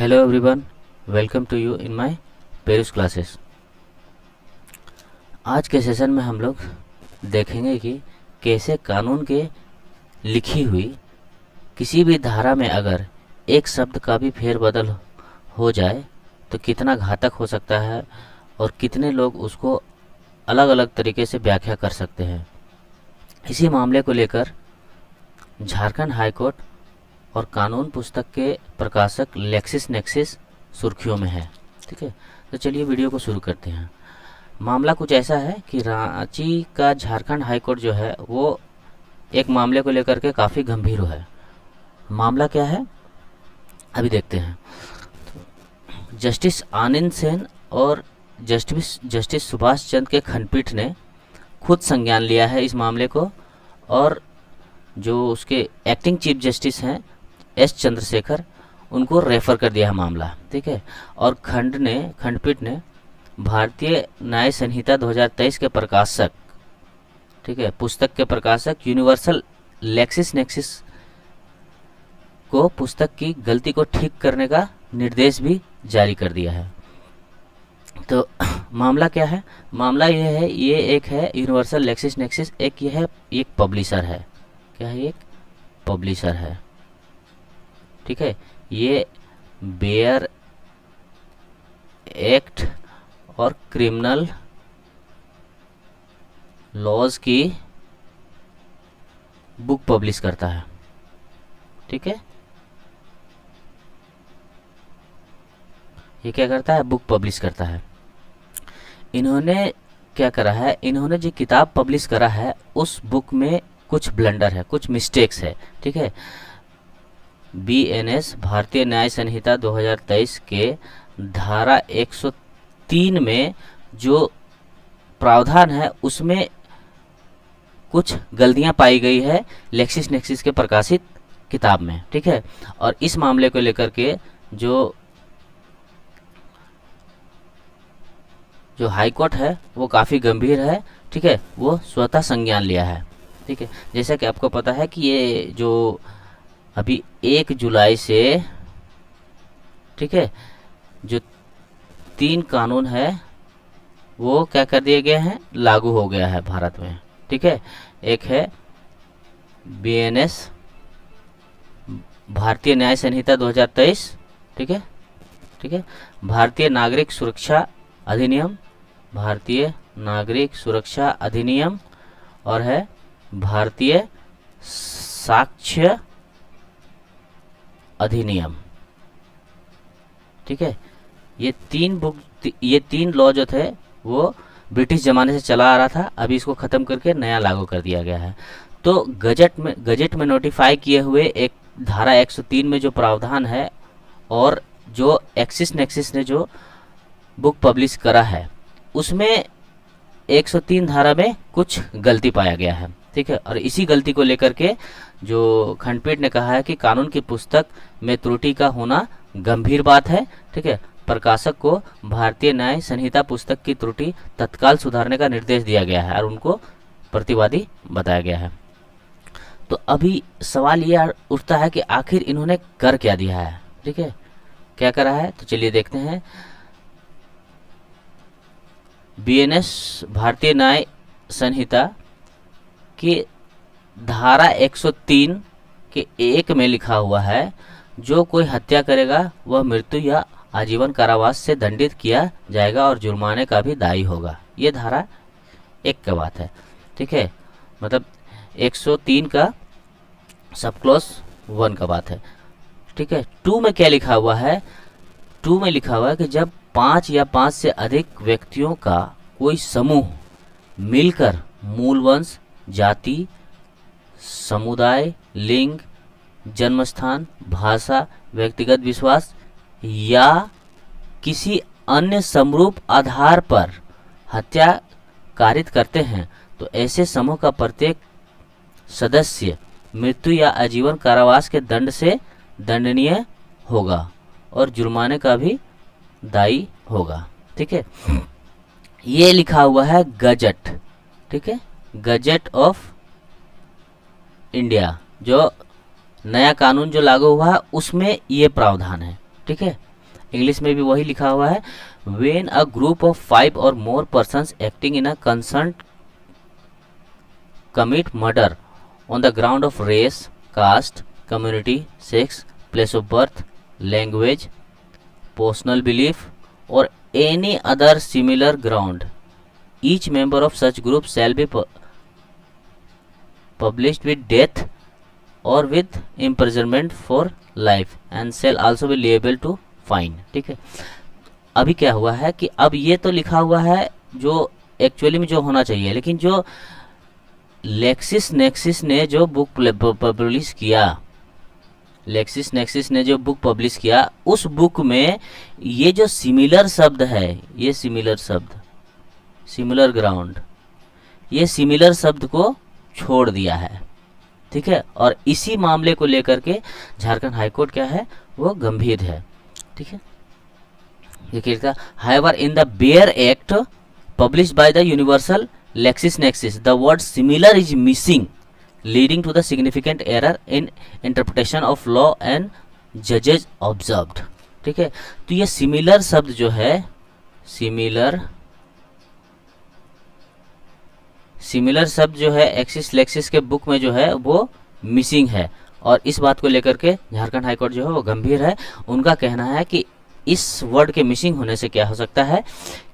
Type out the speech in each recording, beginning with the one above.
Hello everyone, welcome to you in my Paris classes. आज के session में हम लोग देखेंगे कि कैसे कानून के लिखी हुई किसी भी धारा में अगर एक शब्द का भी फेरबदल हो जाए तो कितना घातक हो सकता है और कितने लोग उसको अलग अलग तरीके से व्याख्या कर सकते हैं। इसी मामले को लेकर झारखंड हाई कोर्ट और कानून पुस्तक के प्रकाशक लेक्सिस नेक्सिस सुर्खियों में है। ठीक है, तो चलिए वीडियो को शुरू करते हैं। मामला कुछ ऐसा है कि रांची का झारखंड हाई कोर्ट जो है वो एक मामले को लेकर के काफ़ी गंभीर है। मामला क्या है अभी देखते हैं। जस्टिस आनंद सेन और जस्टिस सुभाष चंद्र के खंडपीठ ने खुद संज्ञान लिया है इस मामले को, और जो उसके एक्टिंग चीफ जस्टिस हैं एस चंद्रशेखर, उनको रेफर कर दिया है मामला। ठीक है, और खंडपीठ ने भारतीय न्याय संहिता 2023 के प्रकाशक, ठीक है, पुस्तक के प्रकाशक यूनिवर्सल लेक्सिस नेक्सिस को पुस्तक की गलती को ठीक करने का निर्देश भी जारी कर दिया है। तो मामला क्या है? मामला यह है, ये एक है यूनिवर्सल लेक्सिस नेक्सिस, एक ये है, एक पब्लिशर है। क्या है? एक पब्लिशर है। ठीक है, ये बेयर एक्ट और क्रिमिनल लॉज की बुक पब्लिश करता है। ठीक है, ये क्या करता है? बुक पब्लिश करता है। इन्होंने क्या करा है? इन्होंने जो किताब पब्लिश करा है उस बुक में कुछ ब्लंडर है, कुछ मिस्टेक्स है। ठीक है, BNS भारतीय न्याय संहिता 2023 के धारा 103 में जो प्रावधान है उसमें कुछ गलतियां पाई गई है लेक्सिस नेक्सिस के प्रकाशित किताब में। ठीक है, और इस मामले को लेकर के जो हाई कोर्ट है वो काफ़ी गंभीर है। ठीक है, वो स्वतः संज्ञान लिया है। ठीक है, जैसा कि आपको पता है कि ये जो अभी 1 जुलाई से, ठीक है, जो 3 कानून है वो क्या कर दिए गए हैं? लागू हो गया है भारत में। ठीक है, एक है BNS भारतीय न्याय संहिता 2023, ठीक है, ठीक है, भारतीय नागरिक सुरक्षा अधिनियम, भारतीय नागरिक सुरक्षा अधिनियम, और है भारतीय साक्ष्य अधिनियम। ठीक है, ये 3 लॉ जो थे वो ब्रिटिश ज़माने से चला आ रहा था, अभी इसको ख़त्म करके नया लागू कर दिया गया है। तो गजट में नोटिफाई किए हुए एक धारा 103 में जो प्रावधान है और जो एक्सिस नेक्सिस ने जो बुक पब्लिश करा है उसमें 103 धारा में कुछ गलती पाया गया है। ठीक है, और इसी गलती को लेकर के जो खंडपीठ ने कहा है कि कानून की पुस्तक में त्रुटि का होना गंभीर बात है। ठीक है, प्रकाशक को भारतीय न्याय संहिता पुस्तक की त्रुटि तत्काल सुधारने का निर्देश दिया गया है और उनको प्रतिवादी बताया गया है। तो अभी सवाल ये उठता है कि आखिर इन्होंने कर क्या दिया है? ठीक है, क्या करा है? तो चलिए देखते हैं। BNS भारतीय न्याय संहिता की धारा 103 के 1 में लिखा हुआ है, जो कोई हत्या करेगा वह मृत्यु या आजीवन कारावास से दंडित किया जाएगा और जुर्माने का भी दायी होगा। ये धारा 1 का बात है। ठीक है, मतलब 103 का सब क्लॉज 1 का बात है। ठीक है, 2 में क्या लिखा हुआ है? 2 में लिखा हुआ है कि जब 5 या 5 से अधिक व्यक्तियों का कोई समूह मिलकर मूल वंश, जाति, समुदाय, लिंग, जन्मस्थान, भाषा, व्यक्तिगत विश्वास या किसी अन्य समरूप आधार पर हत्या कारित करते हैं तो ऐसे समूह का प्रत्येक सदस्य मृत्यु या आजीवन कारावास के दंड से दंडनीय होगा और जुर्माने का भी दायी होगा। ठीक है, ये लिखा हुआ है गजट। ठीक है, गजट ऑफ इंडिया, जो नया कानून जो लागू हुआ है उसमें ये प्रावधान है। ठीक है, इंग्लिश में भी वही लिखा हुआ है, व्हेन अ ग्रुप ऑफ 5 और more persons acting in a concern commit murder on the ground of race, caste, community, sex, place of birth, language, personal belief, or any other similar ground. Each member of such group shall be published with death or with imprisonment for life and shall also be liable to fine. ठीक है, अभी क्या हुआ है कि अब ये तो लिखा हुआ है जो एक्चुअली में जो होना चाहिए, लेकिन जो लेक्सिस नेक्सिस ने जो बुक पब्लिश किया, लेक्सिस नेक्सिस ने जो बुक पब्लिश किया, उस बुक में ये जो सिमिलर शब्द है, ये सिमिलर शब्द, सिमिलर ग्राउंड, ये सिमिलर शब्द को छोड़ दिया है। ठीक है, और इसी मामले को लेकर के झारखंड हाईकोर्ट क्या है, वो गंभीर है। ठीक है, देखिएगा, however in the bare act publish by the universal LexisNexis, the word similar is missing, leading to the significant error in interpretation of law and judges observed. ठीक है, तो ये सिमिलर शब्द जो है, सिमिलर शब्द जो है एक्सिस लेक्सिस के बुक में जो है वो मिसिंग है, और इस बात को लेकर के झारखंड हाईकोर्ट जो है वो गंभीर है। उनका कहना है कि इस वर्ड के मिसिंग होने से क्या हो सकता है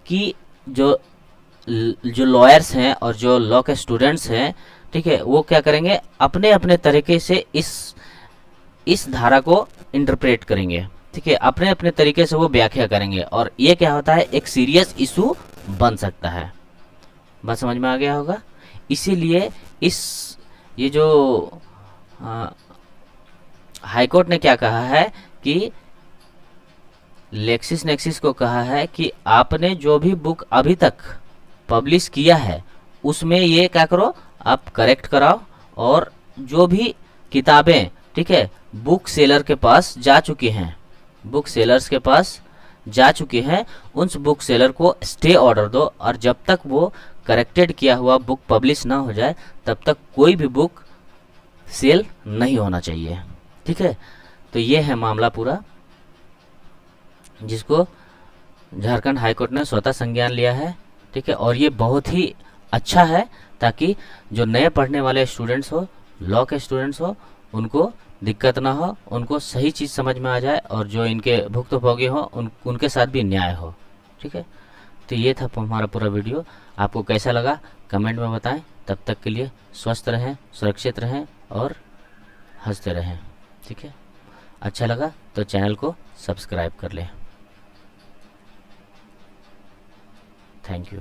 कि जो लॉयर्स हैं और जो लॉ के स्टूडेंट्स हैं, ठीक है, वो क्या करेंगे, अपने अपने तरीके से इस धारा को इंटरप्रेट करेंगे। ठीक है, अपने अपने तरीके से वो व्याख्या करेंगे, और ये क्या होता है, एक सीरियस इशू बन सकता है। बात समझ में आ गया होगा। इसीलिए ये जो हाईकोर्ट ने क्या कहा है कि लेक्सिस नेक्सिस को कहा है कि आपने जो भी बुक अभी तक पब्लिश किया है उसमें ये क्या करो, आप करेक्ट कराओ, और जो भी किताबें, ठीक है, बुक सेलर के पास जा चुकी हैं, बुक सेलर्स के पास जा चुके हैं, उन बुक सेलर को स्टे ऑर्डर दो, और जब तक वो करेक्टेड किया हुआ बुक पब्लिश ना हो जाए तब तक कोई भी बुक सेल नहीं होना चाहिए। ठीक है, तो ये है मामला पूरा, जिसको झारखंड हाईकोर्ट ने स्वतः संज्ञान लिया है। ठीक है, और ये बहुत ही अच्छा है, ताकि जो नए पढ़ने वाले स्टूडेंट्स हो, लॉ के स्टूडेंट्स हो, उनको दिक्कत ना हो, उनको सही चीज़ समझ में आ जाए, और जो इनके भुक्तभोगी हो उनके साथ भी न्याय हो। ठीक है, तो ये था हमारा पूरा वीडियो। आपको कैसा लगा कमेंट में बताएं। तब तक के लिए स्वस्थ रहें, सुरक्षित रहें और हंसते रहें। ठीक है, अच्छा लगा तो चैनल को सब्सक्राइब कर लें। Thank you.